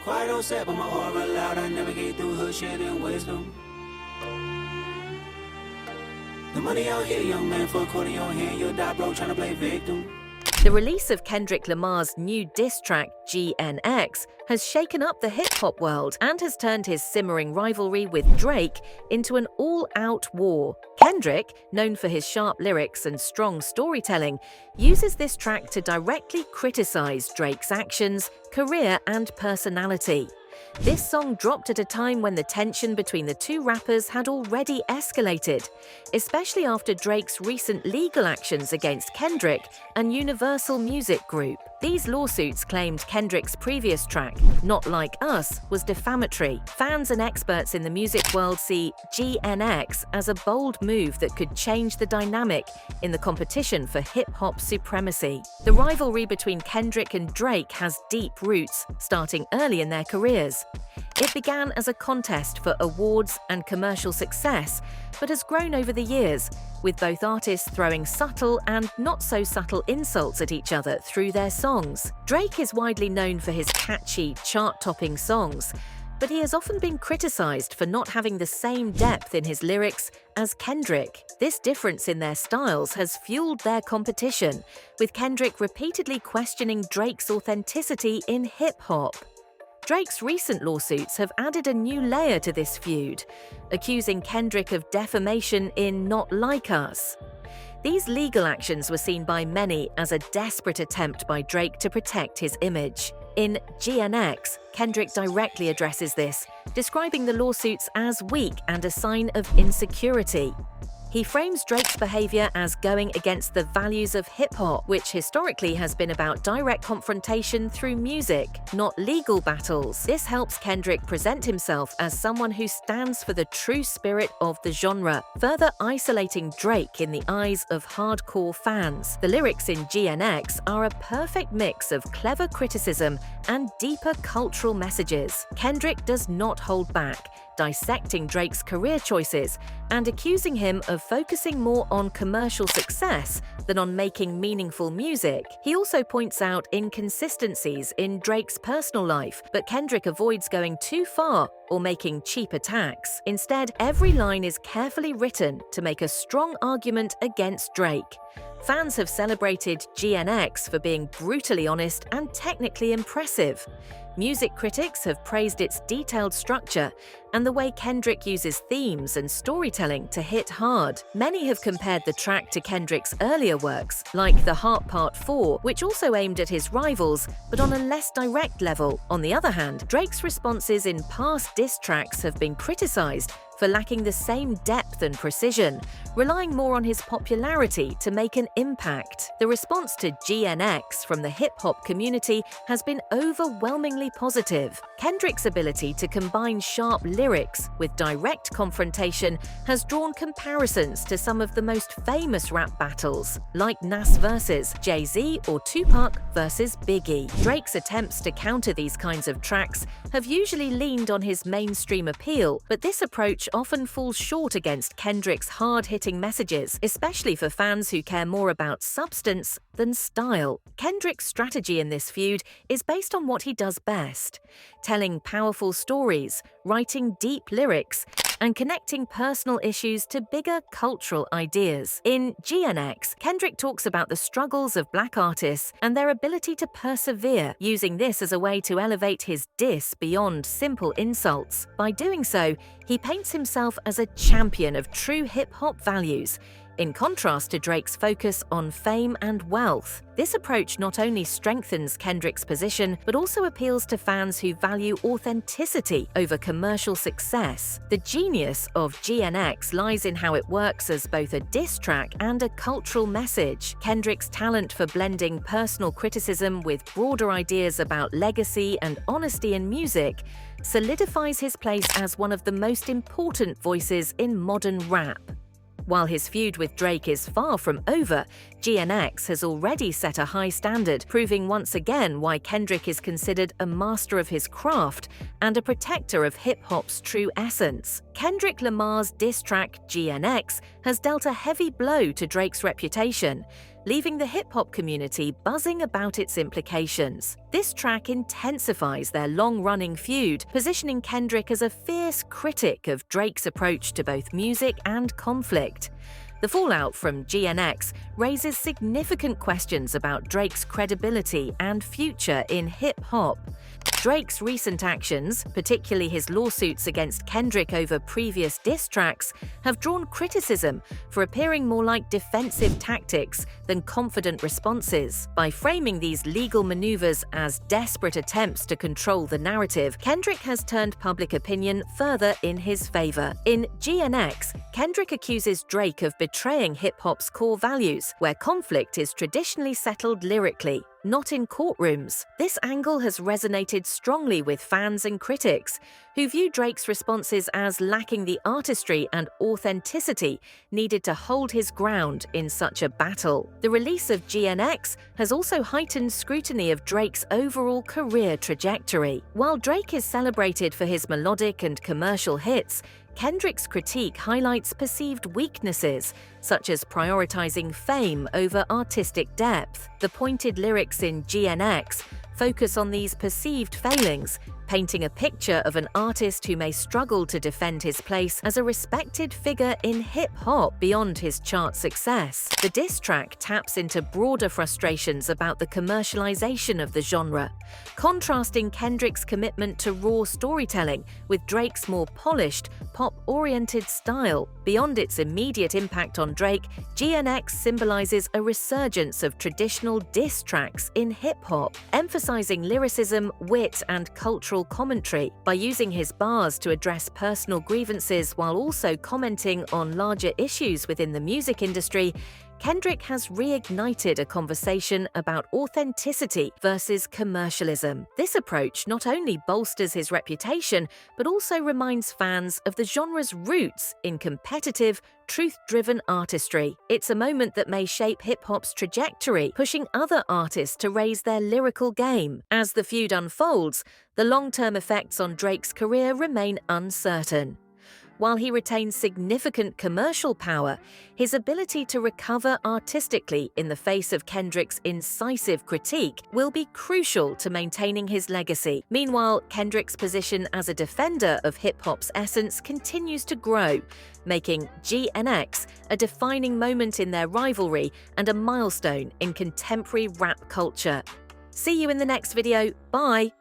Quiet on set, but my aura loud. I navigate through hood shit and wisdom. The money out here, young man, for a quarter in your hand. You'll die broke trying to play victim. The release of Kendrick Lamar's new diss track, GNX, has shaken up the hip-hop world and has turned his simmering rivalry with Drake into an all-out war. Kendrick, known for his sharp lyrics and strong storytelling, uses this track to directly criticize Drake's actions, career, and personality. This song dropped at a time when the tension between the two rappers had already escalated, especially after Drake's recent legal actions against Kendrick and Universal Music Group. These lawsuits claimed Kendrick's previous track, Not Like Us, was defamatory. Fans and experts in the music world see GNX as a bold move that could change the dynamic in the competition for hip-hop supremacy. The rivalry between Kendrick and Drake has deep roots, starting early in their careers. It began as a contest for awards and commercial success, but has grown over the years, with both artists throwing subtle and not-so-subtle insults at each other through their songs. Drake is widely known for his catchy, chart-topping songs, but he has often been criticized for not having the same depth in his lyrics as Kendrick. This difference in their styles has fueled their competition, with Kendrick repeatedly questioning Drake's authenticity in hip-hop. Drake's recent lawsuits have added a new layer to this feud, accusing Kendrick of defamation in Not Like Us. These legal actions were seen by many as a desperate attempt by Drake to protect his image. In GNX, Kendrick directly addresses this, describing the lawsuits as weak and a sign of insecurity. He frames Drake's behavior as going against the values of hip-hop, which historically has been about direct confrontation through music, not legal battles. This helps Kendrick present himself as someone who stands for the true spirit of the genre, further isolating Drake in the eyes of hardcore fans. The lyrics in GNX are a perfect mix of clever criticism and deeper cultural messages. Kendrick does not hold back, dissecting Drake's career choices and accusing him of focusing more on commercial success than on making meaningful music. He also points out inconsistencies in Drake's personal life, but Kendrick avoids going too far or making cheap attacks. Instead, every line is carefully written to make a strong argument against Drake. Fans have celebrated GNX for being brutally honest and technically impressive. Music critics have praised its detailed structure and the way Kendrick uses themes and storytelling to hit hard. Many have compared the track to Kendrick's earlier works, like The Heart Part 4, which also aimed at his rivals, but on a less direct level. On the other hand, Drake's responses in past diss tracks have been criticized for lacking the same depth and precision, relying more on his popularity to make an impact. The response to GNX from the hip-hop community has been overwhelmingly positive. Kendrick's ability to combine sharp lyrics with direct confrontation has drawn comparisons to some of the most famous rap battles, like Nas vs. Jay-Z or Tupac vs. Biggie. Drake's attempts to counter these kinds of tracks have usually leaned on his mainstream appeal, but this approach often falls short against Kendrick's hard-hitting messages, especially for fans who care more about substance than style. Kendrick's strategy in this feud is based on what he does best: telling powerful stories, writing deep lyrics, and connecting personal issues to bigger cultural ideas. In GNX, Kendrick talks about the struggles of Black artists and their ability to persevere, using this as a way to elevate his diss beyond simple insults. By doing so, he paints himself as a champion of true hip-hop values, in contrast to Drake's focus on fame and wealth. This approach not only strengthens Kendrick's position, but also appeals to fans who value authenticity over commercial success. The genius of GNX lies in how it works as both a diss track and a cultural message. Kendrick's talent for blending personal criticism with broader ideas about legacy and honesty in music solidifies his place as one of the most important voices in modern rap. While his feud with Drake is far from over, GNX has already set a high standard, proving once again why Kendrick is considered a master of his craft and a protector of hip-hop's true essence. Kendrick Lamar's diss track GNX has dealt a heavy blow to Drake's reputation, leaving the hip-hop community buzzing about its implications. This track intensifies their long-running feud, positioning Kendrick as a fierce critic of Drake's approach to both music and conflict. The fallout from GNX raises significant questions about Drake's credibility and future in hip-hop. Drake's recent actions, particularly his lawsuits against Kendrick over previous diss tracks, have drawn criticism for appearing more like defensive tactics than confident responses. By framing these legal maneuvers as desperate attempts to control the narrative, Kendrick has turned public opinion further in his favor. In GNX, Kendrick accuses Drake of betraying hip-hop's core values, where conflict is traditionally settled lyrically, not in courtrooms. This angle has resonated strongly with fans and critics, who view Drake's responses as lacking the artistry and authenticity needed to hold his ground in such a battle. The release of GNX has also heightened scrutiny of Drake's overall career trajectory. While Drake is celebrated for his melodic and commercial hits, Kendrick's critique highlights perceived weaknesses, such as prioritizing fame over artistic depth. The pointed lyrics in GNX focus on these perceived failings, painting a picture of an artist who may struggle to defend his place as a respected figure in hip-hop beyond his chart success. The diss track taps into broader frustrations about the commercialization of the genre, contrasting Kendrick's commitment to raw storytelling with Drake's more polished, pop-oriented style. Beyond its immediate impact on Drake, GNX symbolizes a resurgence of traditional diss tracks in hip-hop, emphasizing lyricism, wit, and cultural commentary. By using his bars to address personal grievances while also commenting on larger issues within the music industry, Kendrick has reignited a conversation about authenticity versus commercialism. This approach not only bolsters his reputation, but also reminds fans of the genre's roots in competitive, truth-driven artistry. It's a moment that may shape hip-hop's trajectory, pushing other artists to raise their lyrical game. As the feud unfolds, the long-term effects on Drake's career remain uncertain. While he retains significant commercial power, his ability to recover artistically in the face of Kendrick's incisive critique will be crucial to maintaining his legacy. Meanwhile, Kendrick's position as a defender of hip-hop's essence continues to grow, making GNX a defining moment in their rivalry and a milestone in contemporary rap culture. See you in the next video. Bye!